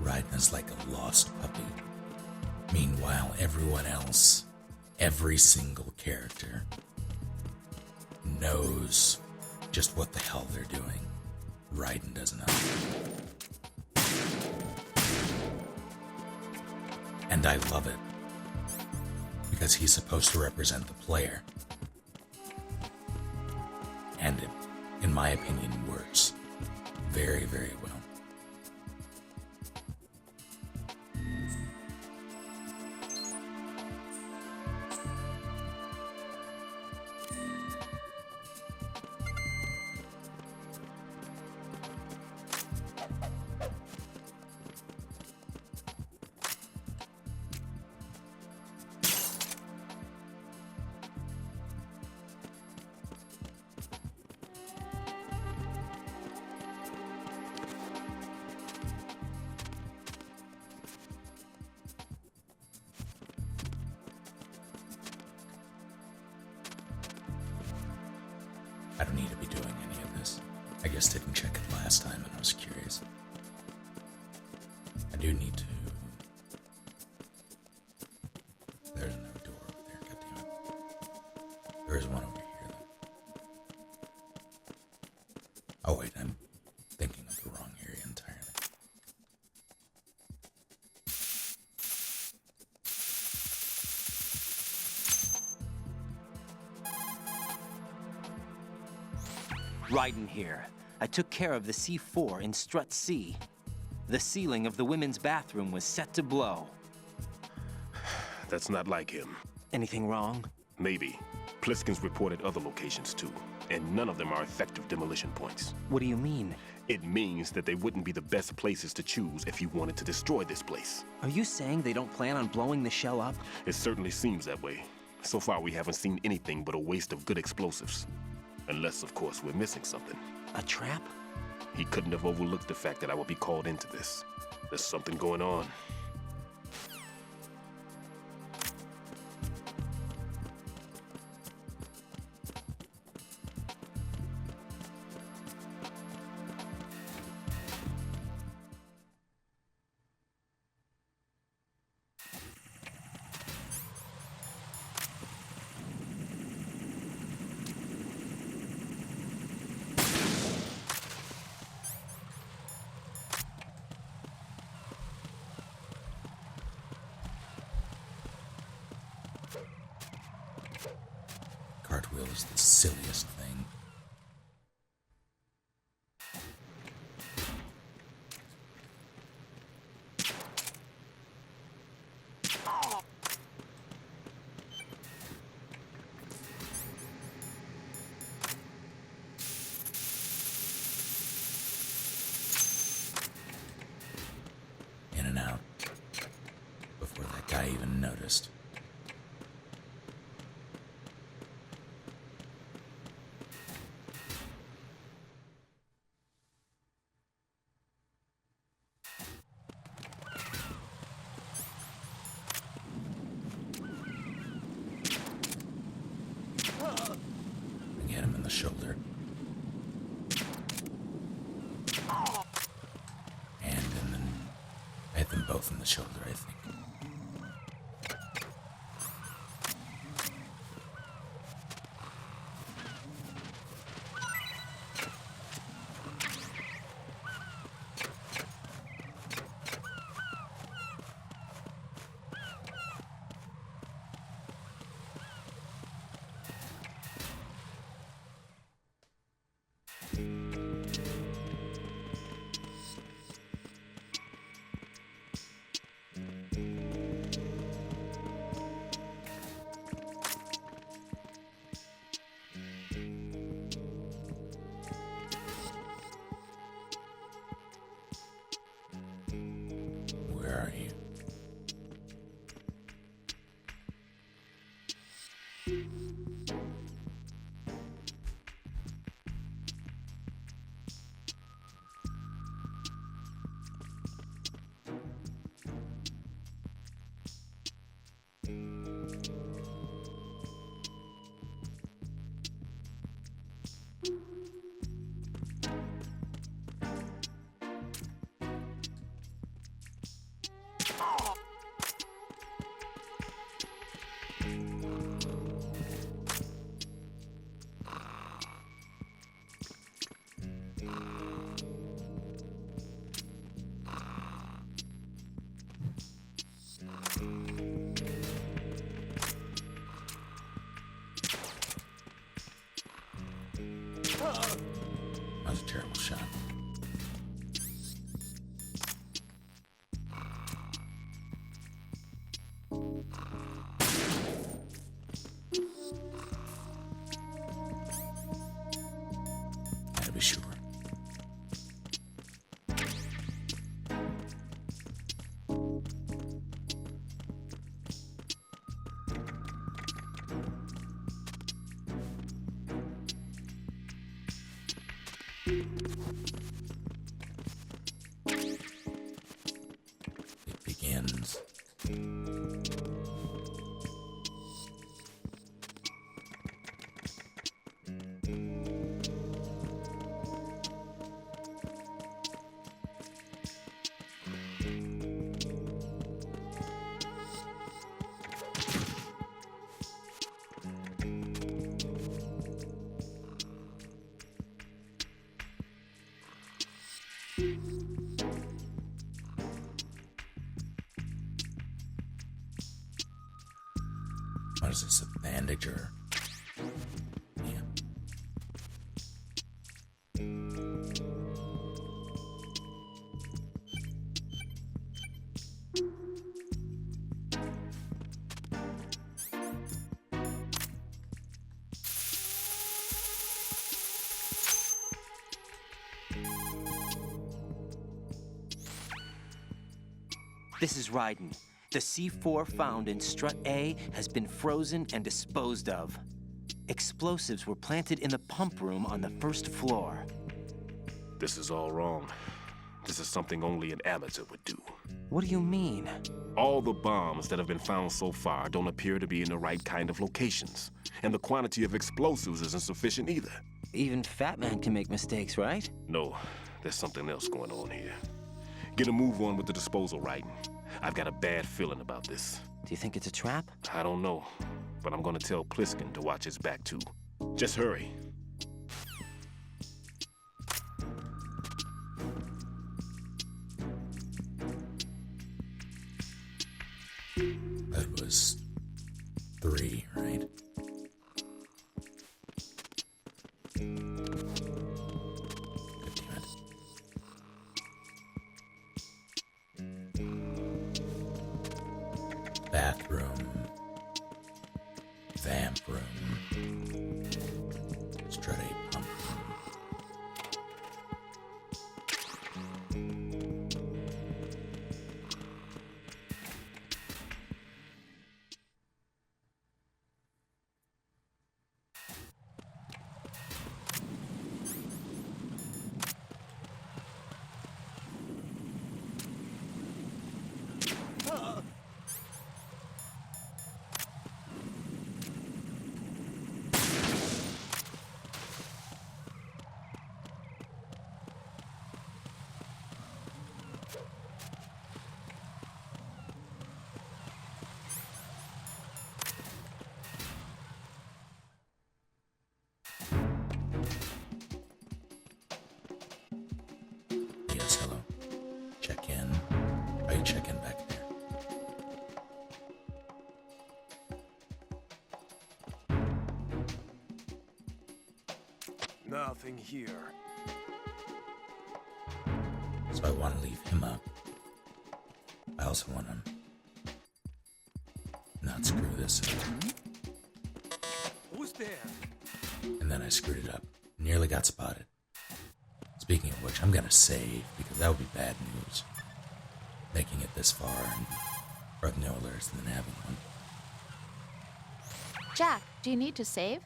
Rhydna's like a lost puppy. Meanwhile, everyone else, every single character, knows just what the hell they're doing. Rhydna does not. And I love it, because he's supposed to represent the player. And it, in my opinion, works very, very well. I don't need to be doing any of this. I just didn't check it last time and I was curious. I do need to... There's no door over there, goddammit. There is one over here, though. Oh wait, I'm thinking of the wrong area entirely. Raiden here. I took care of the C4 in Strut C. The ceiling of the women's bathroom was set to blow. That's not like him. Anything wrong? Maybe. Pliskin's reported other locations too, and none of them are effective demolition points. What do you mean? It means that they wouldn't be the best places to choose if you wanted to destroy this place. Are you saying they don't plan on blowing the shell up? It certainly seems that way. So far we haven't seen anything but a waste of good explosives. Unless, of course, we're missing something. A trap? He couldn't have overlooked the fact that I would be called into this. There's something going on. Cartwheel is the silliest thing. In and out before that guy even noticed. Hit him in the shoulder. And then I hit them both in the shoulder, I think. was a terrible shot. Gotta be sure. It begins. What is this, a bandage or? Yeah. This is Raiden. The C4 found in strut A has been frozen and disposed of. Explosives were planted in the pump room on the first floor. This is all wrong. This is something only an amateur would do. What do you mean? All the bombs that have been found so far don't appear to be in the right kind of locations. And the quantity of explosives isn't sufficient either. Even Fat Man can make mistakes, right? No, there's something else going on here. Get a move on with the disposal, Raiden. I've got a bad feeling about this. Do you think it's a trap? I don't know, but I'm gonna tell Pliskin to watch his back too. Just hurry. That was 3, right? God damn it. Bathroom. Vamp room. Strut A pump room. Yes, hello. Check in. Are you checking back there? Nothing here. So I want to leave him up. I also want to not screw this up. Who's there? And then I screwed it up. Nearly got spotted. Speaking of which, I'm gonna save, because that would be bad news. Making it this far and with no alerts and then having one. Jack, do you need to save?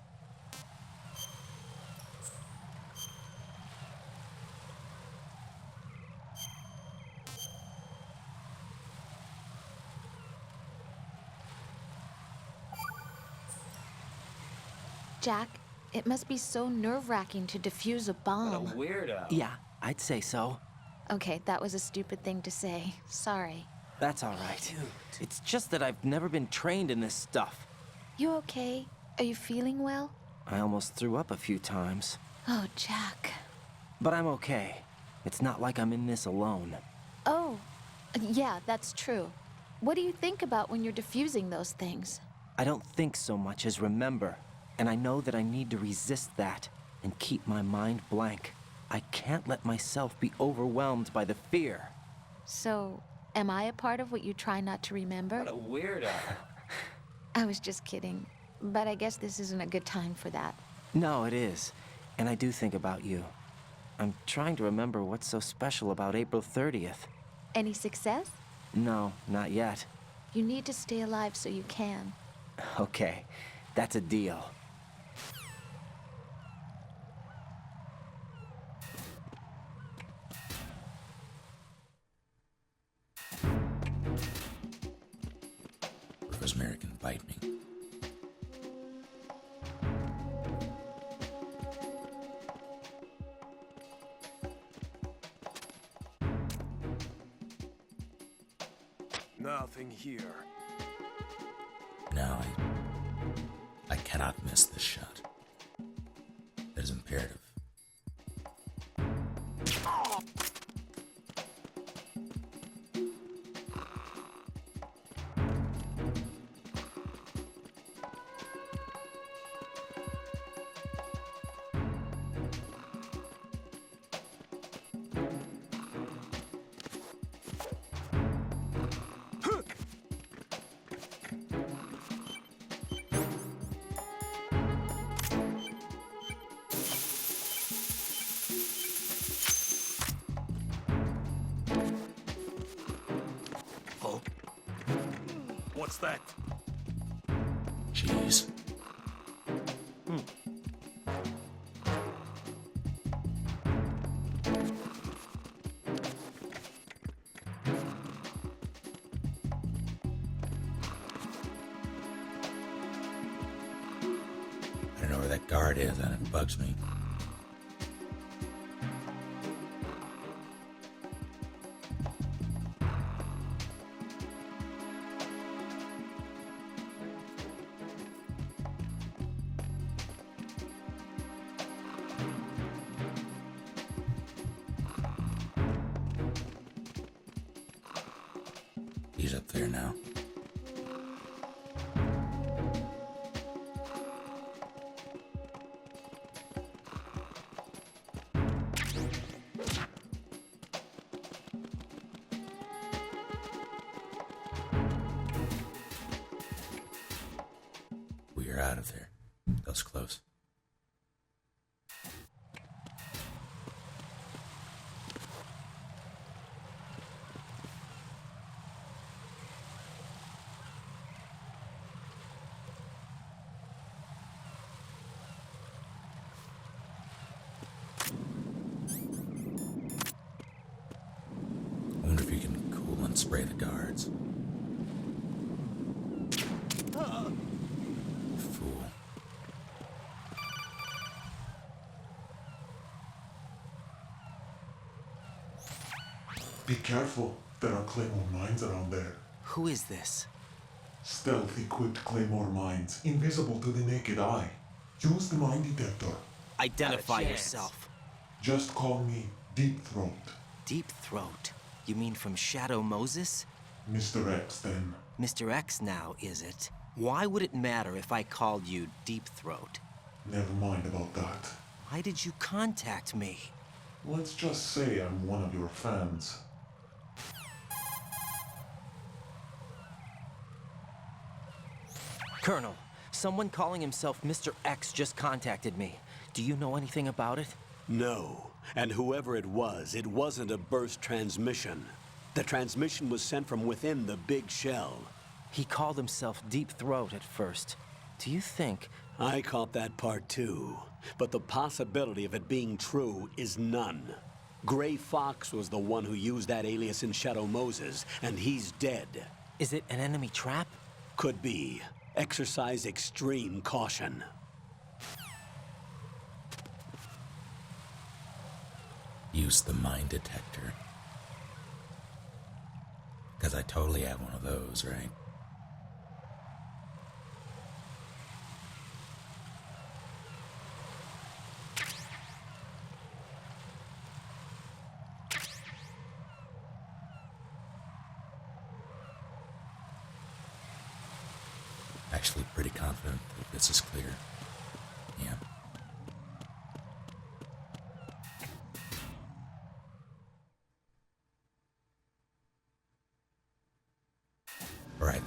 Jack, it must be so nerve-wracking to defuse a bomb. Weirdo. Yeah, I'd say so. Okay, that was a stupid thing to say. Sorry. That's all right. It's just that I've never been trained in this stuff. You okay? Are you feeling well? I almost threw up a few times. Oh, Jack. But I'm okay. It's not like I'm in this alone. Oh, yeah, that's true. What do you think about when you're defusing those things? I don't think so much as remember. And I know that I need to resist that and keep my mind blank. I can't let myself be overwhelmed by the fear. So, am I a part of what you try not to remember? What a weirdo. I was just kidding. But I guess this isn't a good time for that. No, it is. And I do think about you. I'm trying to remember what's so special about April 30th. Any success? No, not yet. You need to stay alive so you can. Okay, that's a deal. Rosemary can bite me. Nothing here. No, I cannot miss this shot. That is imperative. What's that? Jeez. I don't know where that guard is, and it bugs me. He's up there now. We are out of there. That was close. I wonder if you can cool and spray the guards. Fool. Be careful, there are claymore mines around there. Who is this? Stealth-equipped claymore mines, invisible to the naked eye. Use the mine detector. Identify yourself. Just call me Deep Throat. Deep Throat? You mean from Shadow Moses? Mr. X, then. Mr. X now, is it? Why would it matter if I called you Deep Throat? Never mind about that. Why did you contact me? Let's just say I'm one of your fans. Colonel, someone calling himself Mr. X just contacted me. Do you know anything about it? No, and whoever it wasn't a burst transmission. The transmission was sent from within the big shell. He called himself Deep Throat at first. Do you think... I caught that part too, but the possibility of it being true is none. Gray Fox was the one who used that alias in Shadow Moses, and he's dead. Is it an enemy trap? Could be. Exercise extreme caution. Use the mine detector. Because I totally have one of those, right? Actually pretty confident that this is clear. Yeah.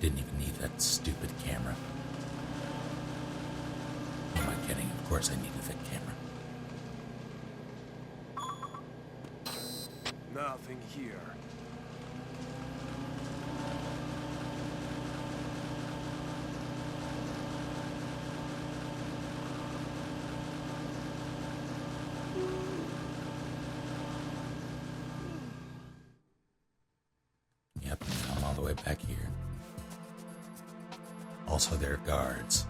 Didn't even need that stupid camera. Who am I kidding? Of course I needed that camera. Nothing here. Yep, I'm all the way back here. Also, there are guards.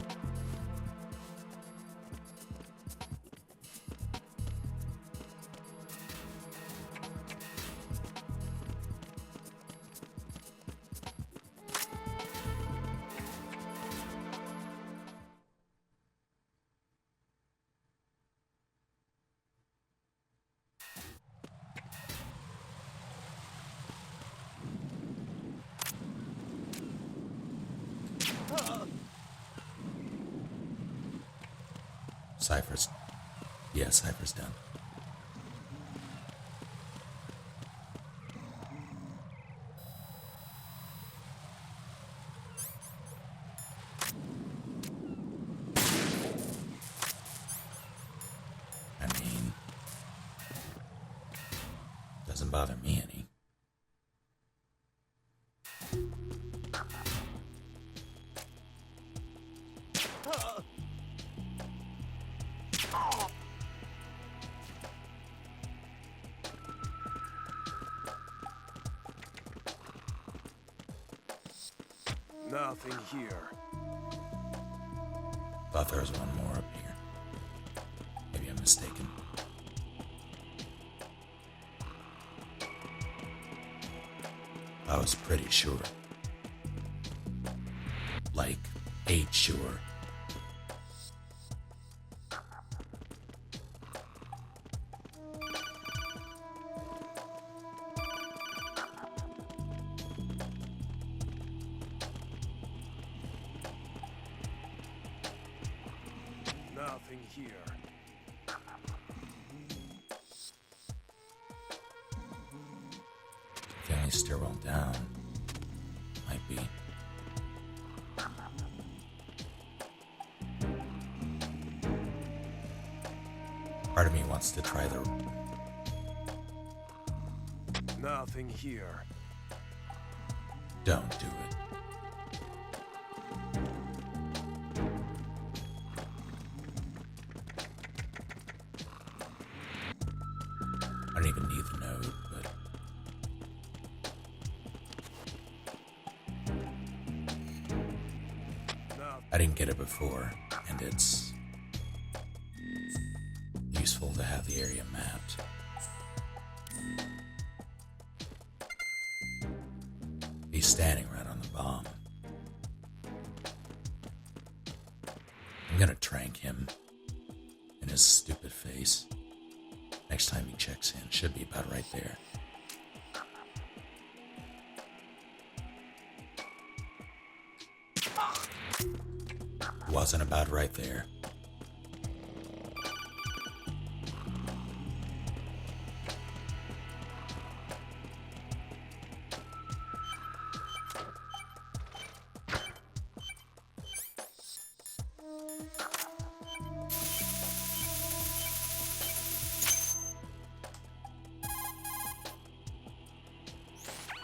Cypher's... Yeah, Cypher's done. I mean... Doesn't bother me any. Nothing here. Thought there was one more up here. Maybe I'm mistaken. I was pretty sure. Like, 8 sure. Nothing here. The only stairwell down might be. Part of me wants to try the... Nothing here. Don't do it. I don't even need the node, but... I didn't get it before, and it's useful to have the area mapped. He's standing right on the bomb. I'm gonna trank him in his stupid face. Next time he checks in, should be about right there. Wasn't about right there.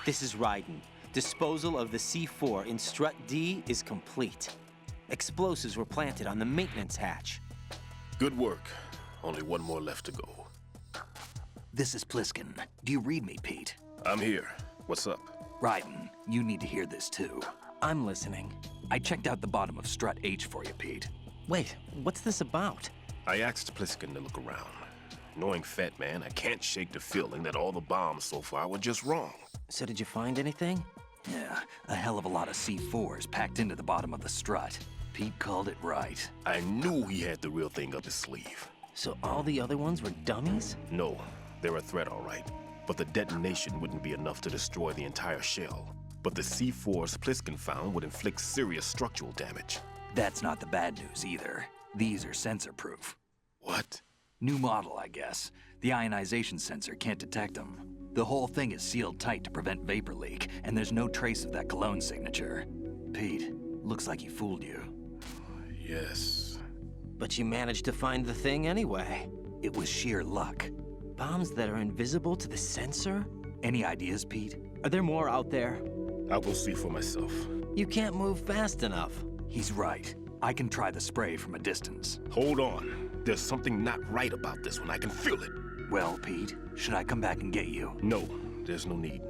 This is Raiden. Disposal of the C4 in Strut D is complete. Explosives were planted on the maintenance hatch. Good work. Only one more left to go. This is Pliskin. Do you read me, Pete? I'm here. What's up? Raiden, you need to hear this too. I'm listening. I checked out the bottom of Strut H for you, Pete. Wait, what's this about? I asked Pliskin to look around. Knowing Fat Man, I can't shake the feeling that all the bombs so far were just wrong. So did you find anything? Yeah, a hell of a lot of C4s packed into the bottom of the strut. Pete called it right. I knew he had the real thing up his sleeve. So all the other ones were dummies? No, they're a threat, all right. But the detonation wouldn't be enough to destroy the entire shell. But the C4s Pliskin found would inflict serious structural damage. That's not the bad news either. These are sensor-proof. What? New model, I guess. The ionization sensor can't detect them. The whole thing is sealed tight to prevent vapor leak, and there's no trace of that cologne signature. Pete. Looks like he fooled you. Yes. But you managed to find the thing anyway. It was sheer luck. Bombs that are invisible to the sensor? Any ideas, Pete? Are there more out there? I'll go see for myself. You can't move fast enough. He's right. I can try the spray from a distance. Hold on. There's something not right about this one. I can feel it. Well, Pete, should I come back and get you? No, there's no need.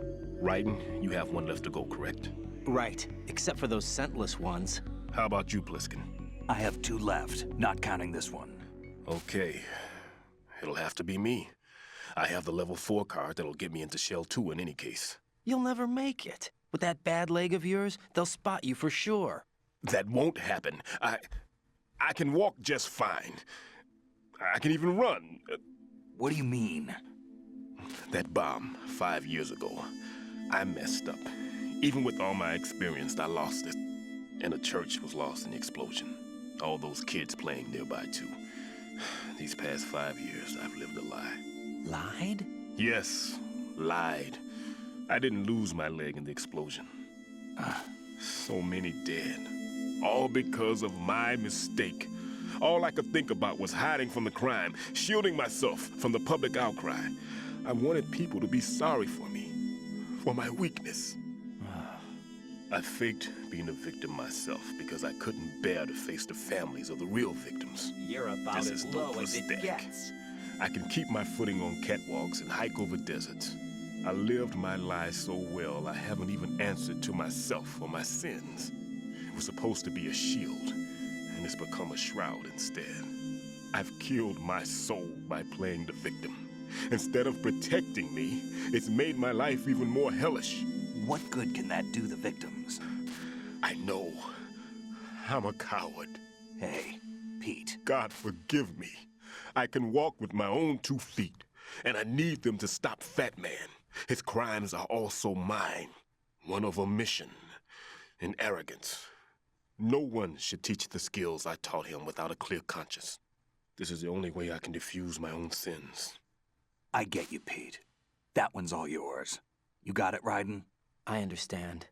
Raiden, you have one left to go, correct? Right, except for those scentless ones. How about you, Pliskin? I have 2 left, not counting this one. Okay. It'll have to be me. I have the level 4 card that'll get me into Shell 2 in any case. You'll never make it. With that bad leg of yours, they'll spot you for sure. That won't happen. I can walk just fine. I can even run. What do you mean? That bomb 5 years ago, I messed up. Even with all my experience, I lost it. And the church was lost in the explosion. All those kids playing nearby, too. These past 5 years, I've lived a lie. Lied? Yes, lied. I didn't lose my leg in the explosion. So many dead. All because of my mistake. All I could think about was hiding from the crime, shielding myself from the public outcry. I wanted people to be sorry for me, for my weakness. I faked being a victim myself because I couldn't bear to face the families of the real victims. You're about This as is no low as it pathetic. gets. I can keep my footing on catwalks and hike over deserts. I lived my life so well, I haven't even answered to myself for my sins. It was supposed to be a shield, and it's become a shroud instead. I've killed my soul by playing the victim. Instead of protecting me, it's made my life even more hellish. What good can that do the victims? I know. I'm a coward. Hey, Pete. God forgive me. I can walk with my own 2 feet, and I need them to stop Fat Man. His crimes are also mine. One of omission and arrogance. No one should teach the skills I taught him without a clear conscience. This is the only way I can diffuse my own sins. I get you, Pete. That one's all yours. You got it, Raiden? I understand.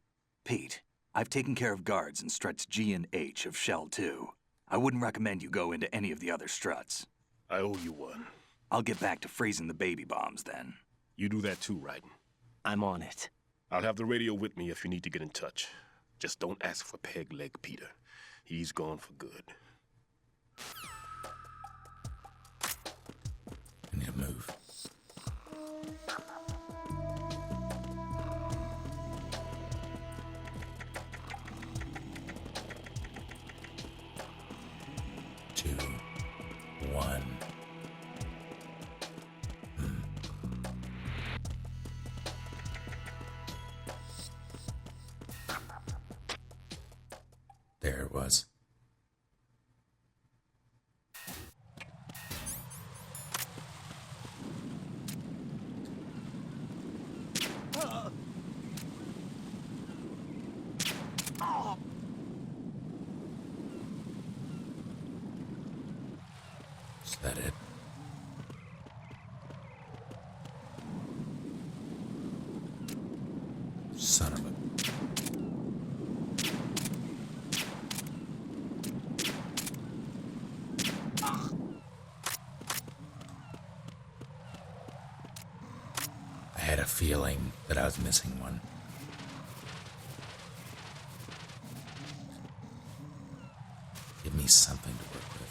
Pete, I've taken care of guards in struts G and H of Shell 2. I wouldn't recommend you go into any of the other struts. I owe you one. I'll get back to freezing the baby bombs then. You do that too, Raiden. I'm on it. I'll have the radio with me if you need to get in touch. Just don't ask for Peg Leg Peter. He's gone for good. I need to move. Two, one. There it was. Is that it? Son of a... I had a feeling that I was missing one. Give me something to work with.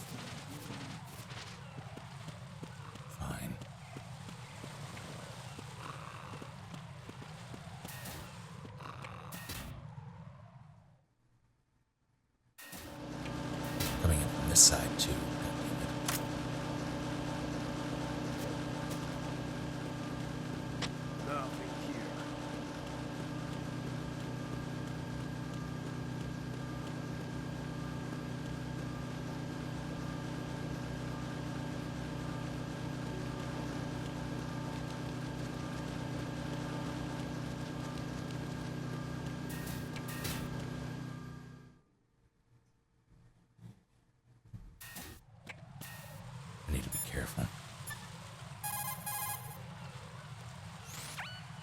Fine. Coming in from this side, too. Nothing here.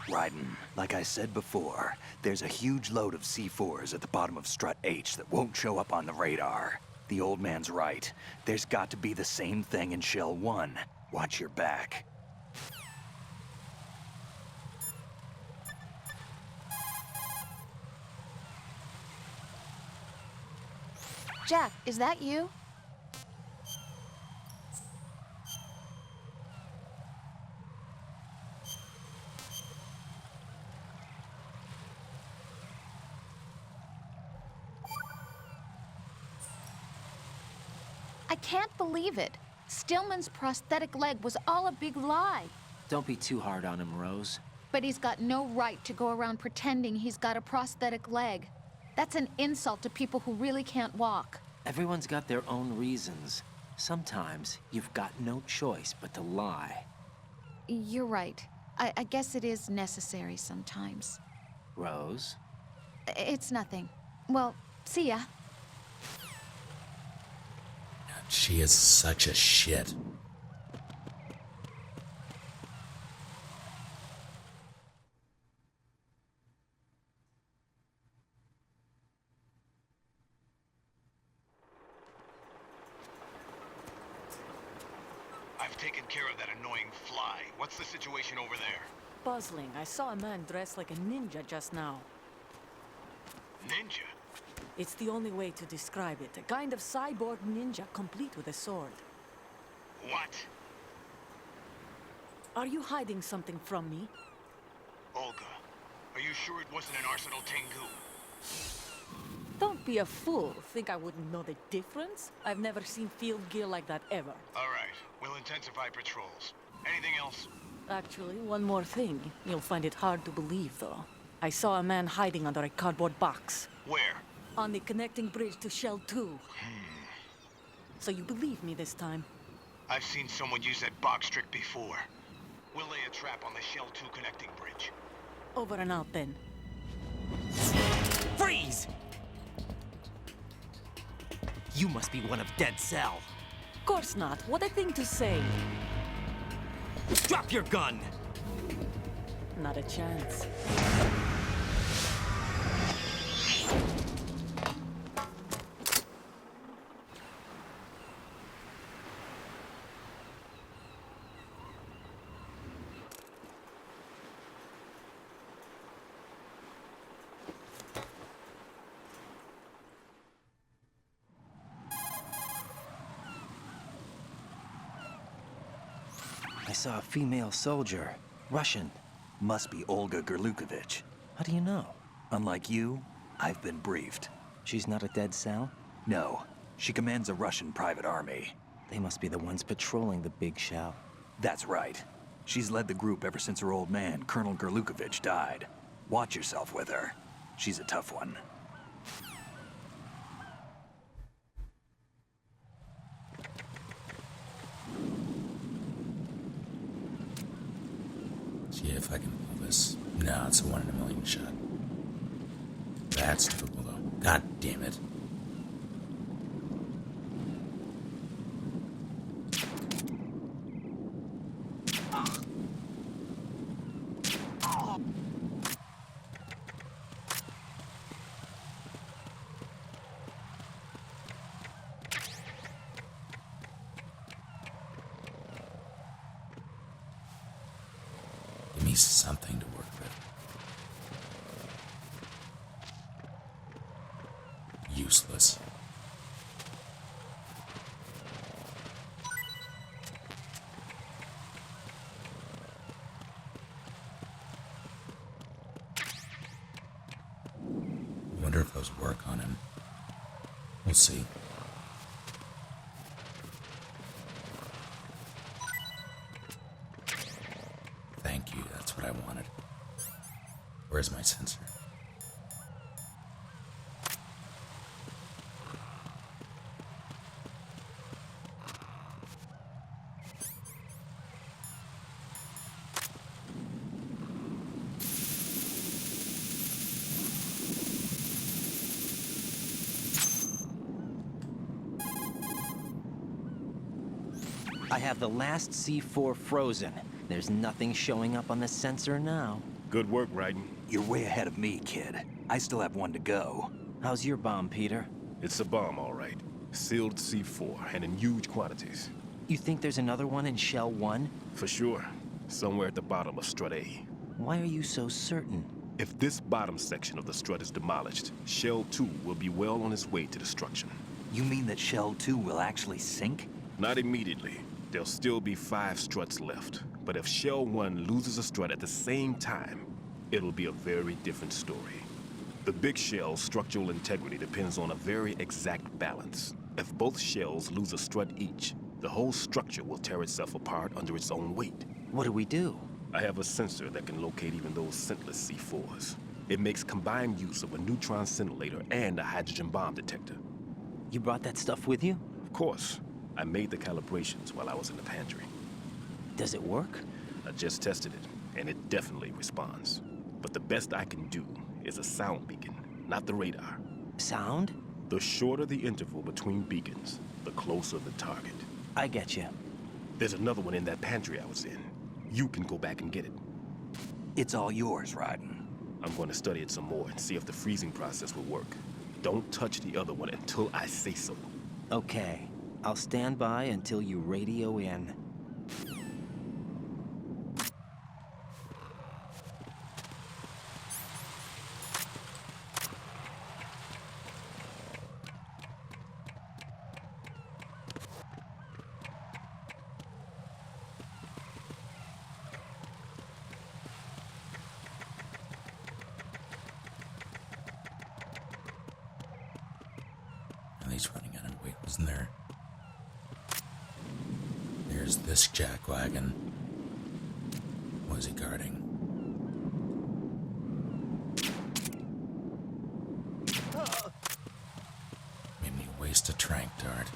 Raiden, like I said before, there's a huge load of C4s at the bottom of Strut H that won't show up on the radar. The old man's right. There's got to be the same thing in Shell 1. Watch your back. Jack, is that you? I can't believe it. Stillman's prosthetic leg was all a big lie. Don't be too hard on him, Rose. But he's got no right to go around pretending he's got a prosthetic leg. That's an insult to people who really can't walk. Everyone's got their own reasons. Sometimes you've got no choice but to lie. You're right. I guess it is necessary sometimes. Rose? It's nothing. Well, see ya. She is such a shit. I've taken care of that annoying fly. What's the situation over there? Puzzling. I saw a man dressed like a ninja just now. Ninja? It's the only way to describe it. A kind of cyborg ninja, complete with a sword. What? Are you hiding something from me? Olga, are you sure it wasn't an Arsenal Tengu? Don't be a fool. Think I wouldn't know the difference? I've never seen field gear like that ever. All right, we'll intensify patrols. Anything else? Actually, one more thing. You'll find it hard to believe, though. I saw a man hiding under a cardboard box. Where? On the connecting bridge to Shell 2. So you believe me this time? I've seen someone use that box trick before. We'll lay a trap on the Shell 2 connecting bridge. Over and out, then. Freeze! You must be one of Dead Cell. Of course not. What a thing to say. Drop your gun! Not a chance. I saw a female soldier. Russian. Must be Olga Gerlukovich. How do you know? Unlike you, I've been briefed. She's not a Dead Cell? No, she commands a Russian private army. They must be the ones patrolling the Big Shell. That's right. She's led the group ever since her old man, Colonel Gerlukovich, died. Watch yourself with her. She's a tough one. See if I can pull this. No, it's a 1 in a million shot. That's difficult though. God damn it. Give me something to work with. Useless. I wonder if those work on him. We'll see. Thank you, that's what I wanted. Where's my sensor? I have the last C4 frozen. There's nothing showing up on the sensor now. Good work, Raiden. You're way ahead of me, kid. I still have one to go. How's your bomb, Peter? It's a bomb, all right. Sealed C4, and in huge quantities. You think there's another one in Shell 1? For sure. Somewhere at the bottom of Strut A. Why are you so certain? If this bottom section of the strut is demolished, Shell 2 will be well on its way to destruction. You mean that Shell 2 will actually sink? Not immediately. There'll still be 5 struts left. But if Shell 1 loses a strut at the same time, it'll be a very different story. The big shell's structural integrity depends on a very exact balance. If both shells lose a strut each, the whole structure will tear itself apart under its own weight. What do we do? I have a sensor that can locate even those scentless C4s. It makes combined use of a neutron scintillator and a hydrogen bomb detector. You brought that stuff with you? Of course. I made the calibrations while I was in the pantry. Does it work? I just tested it, and it definitely responds. But the best I can do is a sound beacon, not the radar. Sound? The shorter the interval between beacons, the closer the target. I get you. There's another one in that pantry I was in. You can go back and get it. It's all yours, Raiden. I'm going to study it some more and see if the freezing process will work. Don't touch the other one until I say so. Okay. I'll stand by until you radio in. He's running out of weight, wasn't there? There's this jackwagon. What is he guarding? Made me waste a trank dart.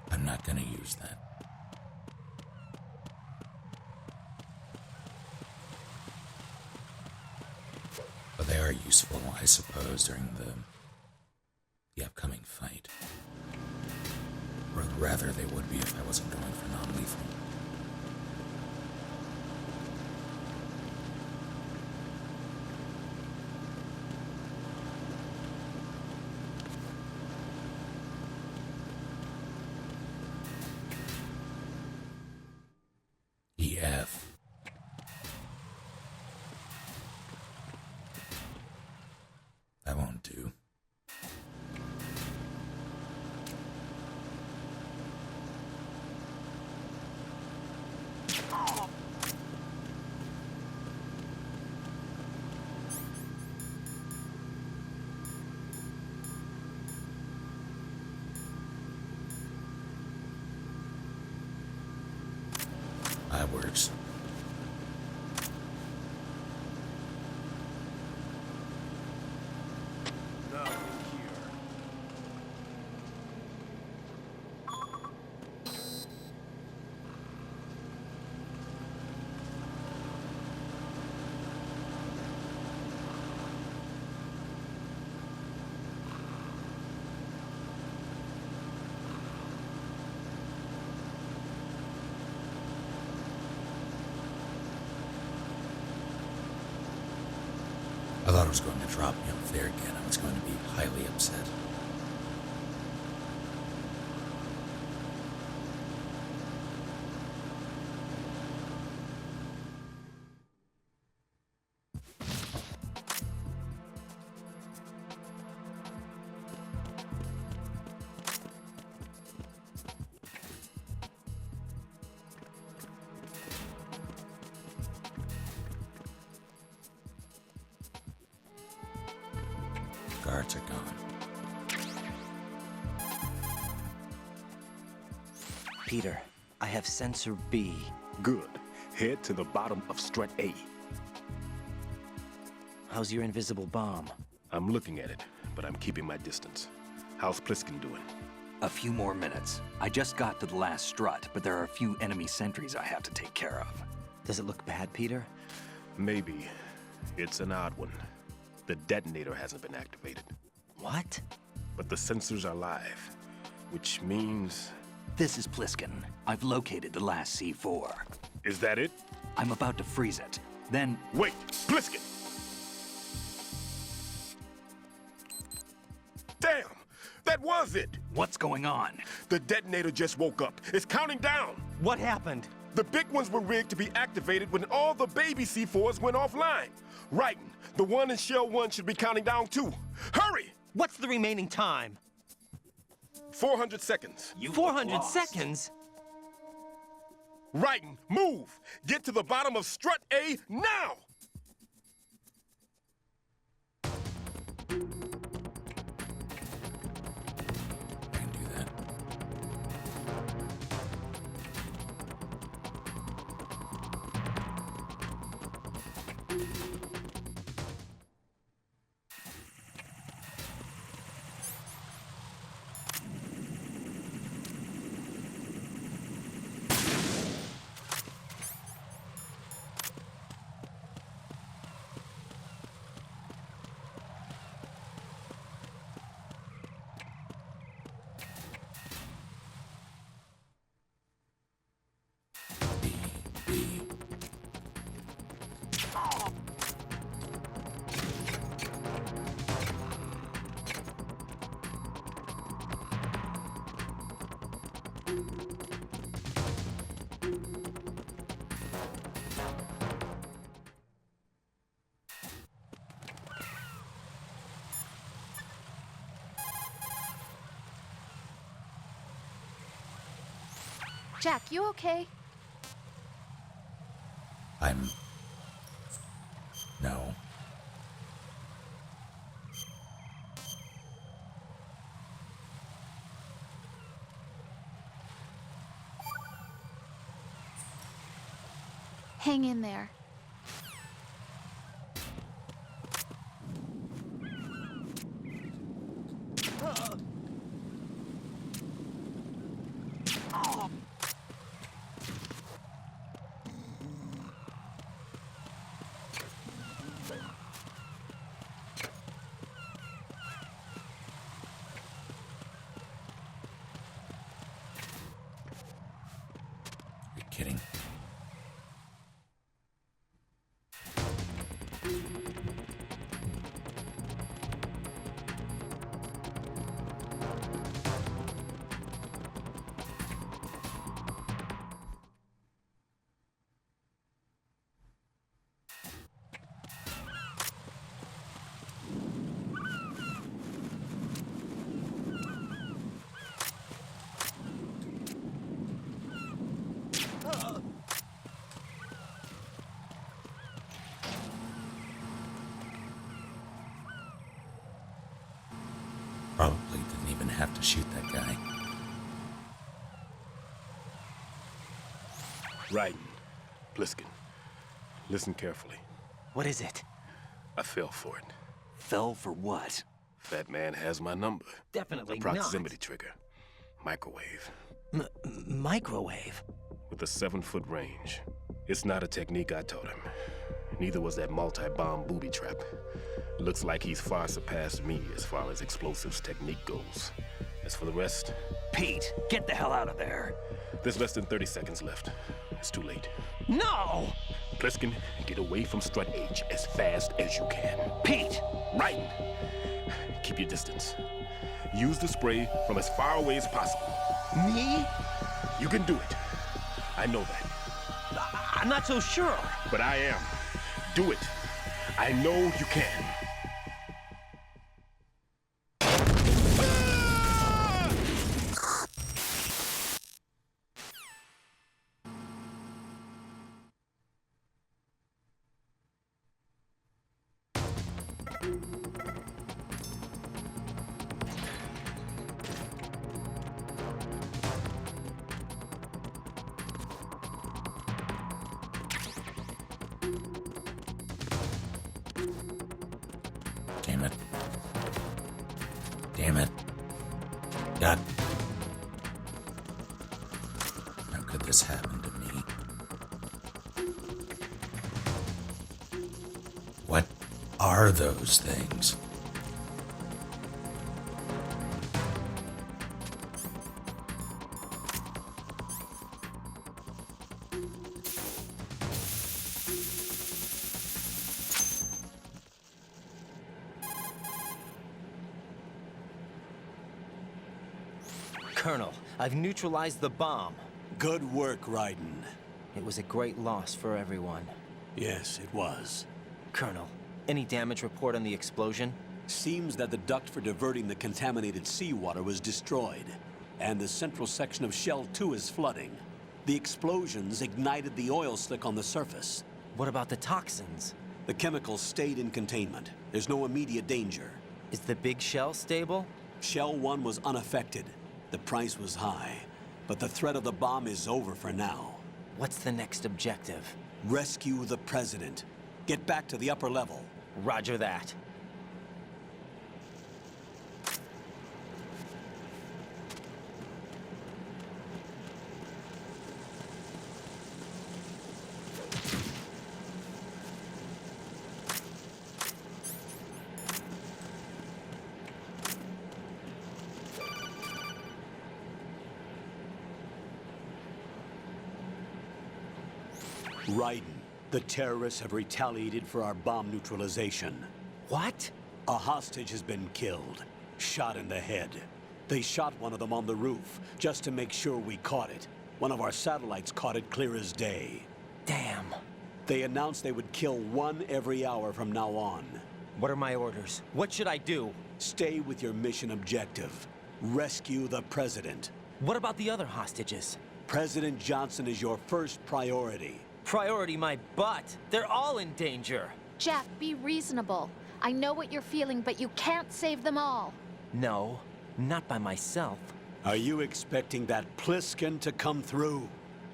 I'm not gonna use that. But they are useful, I suppose, during the upcoming fight. Or rather, they would be if I wasn't going for non-lethal. EF. That won't do. That works. I thought it was going to drop me up there again. I was going to be highly upset. Guards are gone. Peter, I have sensor B. Good. Head to the bottom of Strut A. How's your invisible bomb? I'm looking at it, but I'm keeping my distance. How's Pliskin doing? A few more minutes. I just got to the last strut, but there are a few enemy sentries I have to take care of. Does it look bad, Peter? Maybe. It's an odd one. The detonator hasn't been activated. What? But the sensors are live, which means This is Pliskin. I've located the last C4. Is that it? I'm about to freeze it. Then... Wait, Pliskin! Damn! That was it! What's going on? The detonator just woke up. It's counting down! What happened? The big ones were rigged to be activated when all the baby C4s went offline. Right, the one in Shell 1 should be counting down too. Hurry! What's the remaining time? 400 seconds. 400 seconds? Right, move! Get to the bottom of strut A now! I can do that. Jack, you okay? No. Hang in there. Are you kidding? Probably didn't even have to shoot that guy. Right, Pliskin. Listen carefully. What is it? I fell for it. Fell for what? Fat man has my number. Definitely The proximity trigger. Microwave. Microwave? With a 7-foot range. It's not a technique I taught him. Neither was that multi-bomb booby trap. Looks like he's far surpassed me as far as explosives technique goes. As for the rest... Pete, get the hell out of there. There's less than 30 seconds left. It's too late. No! Pliskin, get away from strut H as fast as you can. Pete! Right! Keep your distance. Use the spray from as far away as possible. Me? You can do it. I know that. I'm not so sure. But I am. Do it. I know you can. Damn it. Damn it. God. How could this happen to me? What are those things? Colonel, I've neutralized the bomb. Good work, Raiden. It was a great loss for everyone. Yes, it was. Colonel, any damage report on the explosion? Seems that the duct for diverting the contaminated seawater was destroyed, and the central section of Shell 2 is flooding. The explosions ignited the oil slick on the surface. What about the toxins? The chemicals stayed in containment. There's no immediate danger. Is the big shell stable? Shell 1 was unaffected. The price was high, but the threat of the bomb is over for now. What's the next objective? Rescue the President. Get back to the upper level. Roger that. Raiden, the terrorists have retaliated for our bomb neutralization. What? A hostage has been killed, shot in the head. They shot one of them on the roof, just to make sure we caught it. One of our satellites caught it clear as day. Damn. They announced they would kill one every hour from now on. What are my orders? What should I do? Stay with your mission objective. Rescue the President. What about the other hostages? President Johnson is your first priority. Priority my butt. They're all in danger. Jack, be reasonable. I know what you're feeling, but you can't save them all. No, not by myself. Are you expecting that Pliskin to come through?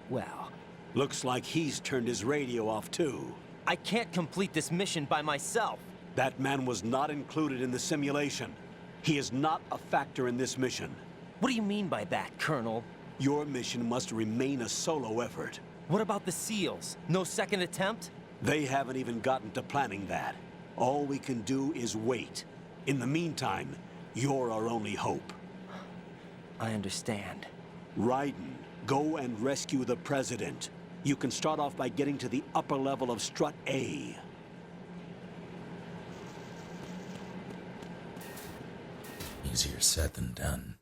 Well, looks like he's turned his radio off too. I can't complete this mission by myself. That man was not included in the simulation. He is not a factor in this mission. What do you mean by that, Colonel? Your mission must remain a solo effort. What about the SEALs? No second attempt? They haven't even gotten to planning that. All we can do is wait. In the meantime, you're our only hope. I understand. Raiden, go and rescue the President. You can start off by getting to the upper level of Strut A. Easier said than done.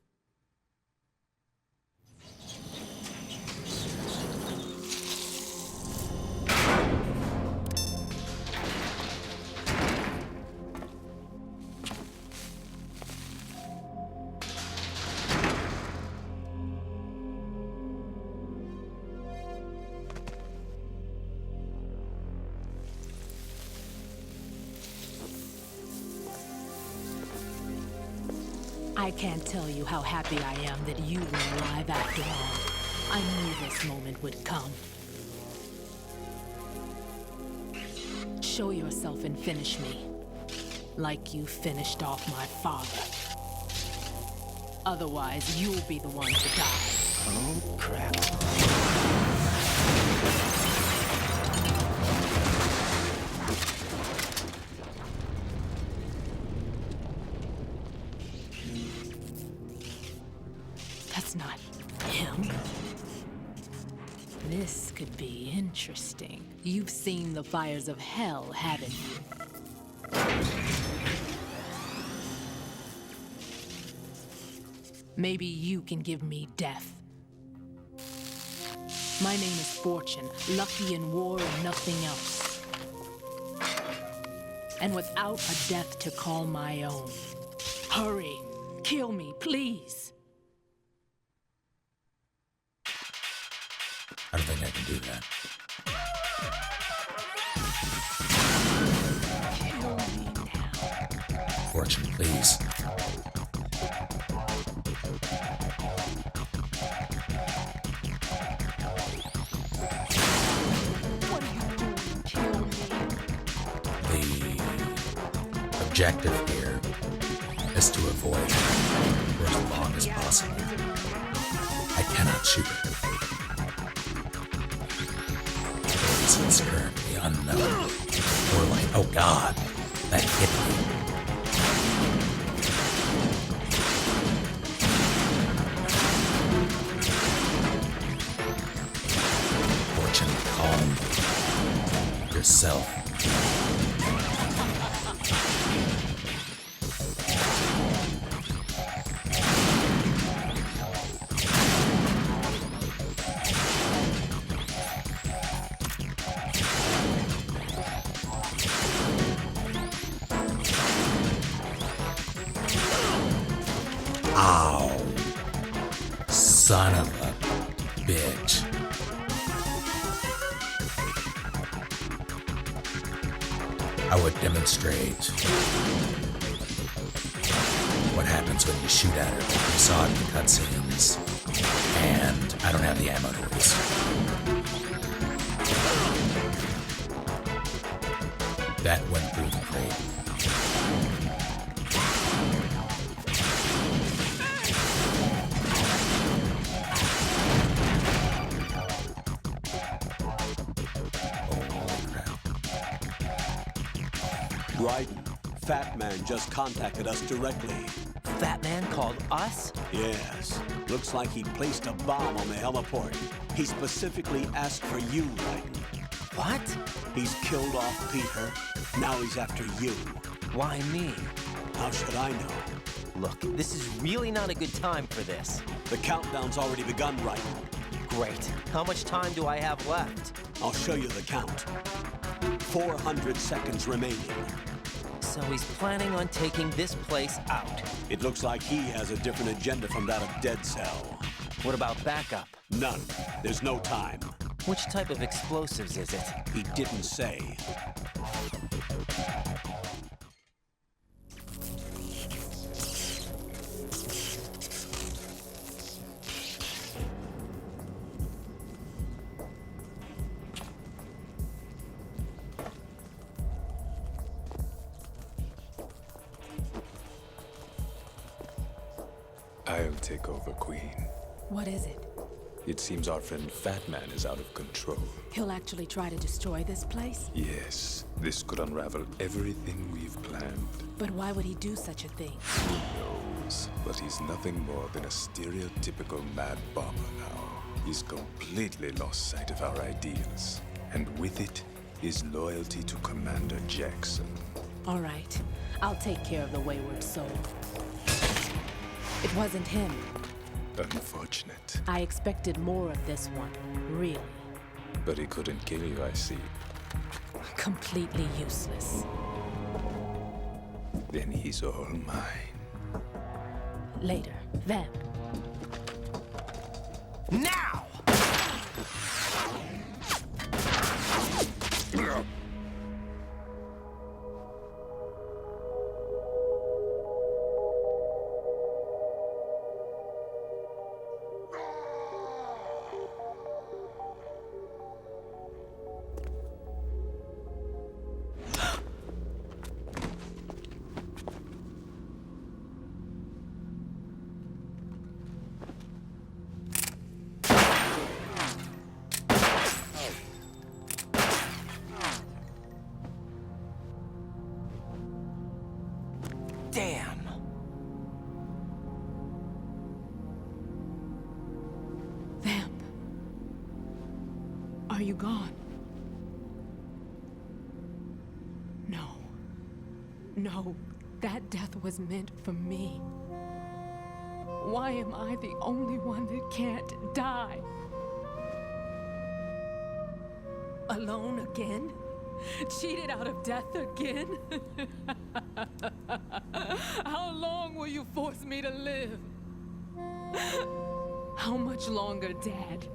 I can't tell you how happy I am that you were alive after all. I knew this moment would come. Show yourself and finish me. Like you finished off my father. Otherwise, you'll be the one to die. Oh, crap. That's not him. This could be interesting. You've seen the fires of hell, haven't you? Maybe you can give me death. My name is Fortune, lucky in war and nothing else. And without a death to call my own. Hurry, kill me, please. I don't think I can do that. Fortune, please. What are you doing? Kill me. The objective here is to avoid for as long as possible. I cannot shoot her. It's currently unknown. Or like, oh god, that hit me. Fortune, calm yourself. Son of a bitch. I would demonstrate what happens when you shoot at her. You saw it in the cutscenes, and I don't have the ammo to waste. That went through the crate. Raiden, Fat Man just contacted us directly. Fat Man called us? Yes. Looks like he placed a bomb on the heliport. He specifically asked for you, Raiden. What? He's killed off Peter. Now he's after you. Why me? How should I know? Look, this is really not a good time for this. The countdown's already begun, Raiden. Great. How much time do I have left? I'll show you the count. 400 seconds remaining. So he's planning on taking this place out. It looks like he has a different agenda from that of Dead Cell. What about backup? None. There's no time. Which type of explosives is it? He didn't say. I'll take over, Queen. What is it? It seems our friend Fat Man is out of control. He'll actually try to destroy this place? Yes, this could unravel everything we've planned. But why would he do such a thing? Who knows? But he's nothing more than a stereotypical mad bomber now. He's completely lost sight of our ideals. And with it, his loyalty to Commander Jackson. All right. I'll take care of the wayward soul. It wasn't him. Unfortunate. I expected more of this one, really. But he couldn't kill you, I see. Completely useless. Then he's all mine. Later, Vamp. Now! Damn! Vamp. Are you gone? No. No, that death was meant for me. Why am I the only one that can't die? Alone again? Cheated out of death again? How long will you force me to live? How much longer, Dad?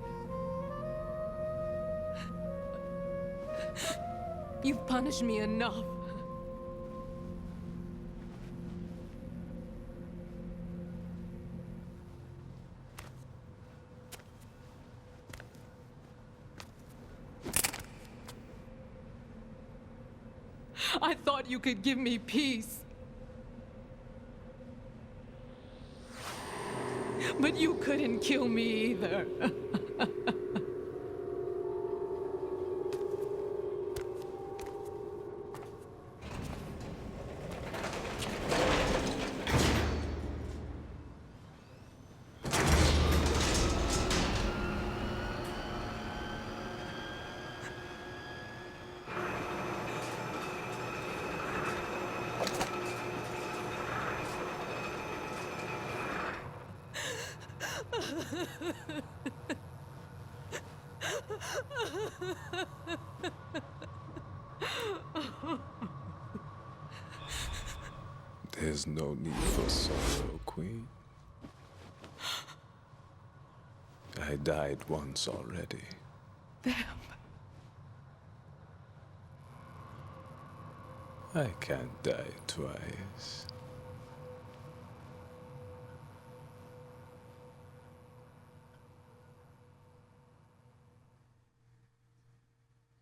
You've punished me enough. I thought you could give me peace. But you couldn't kill me either. There's no need for sorrow, Queen. I died once already. Vamp. I can't die twice.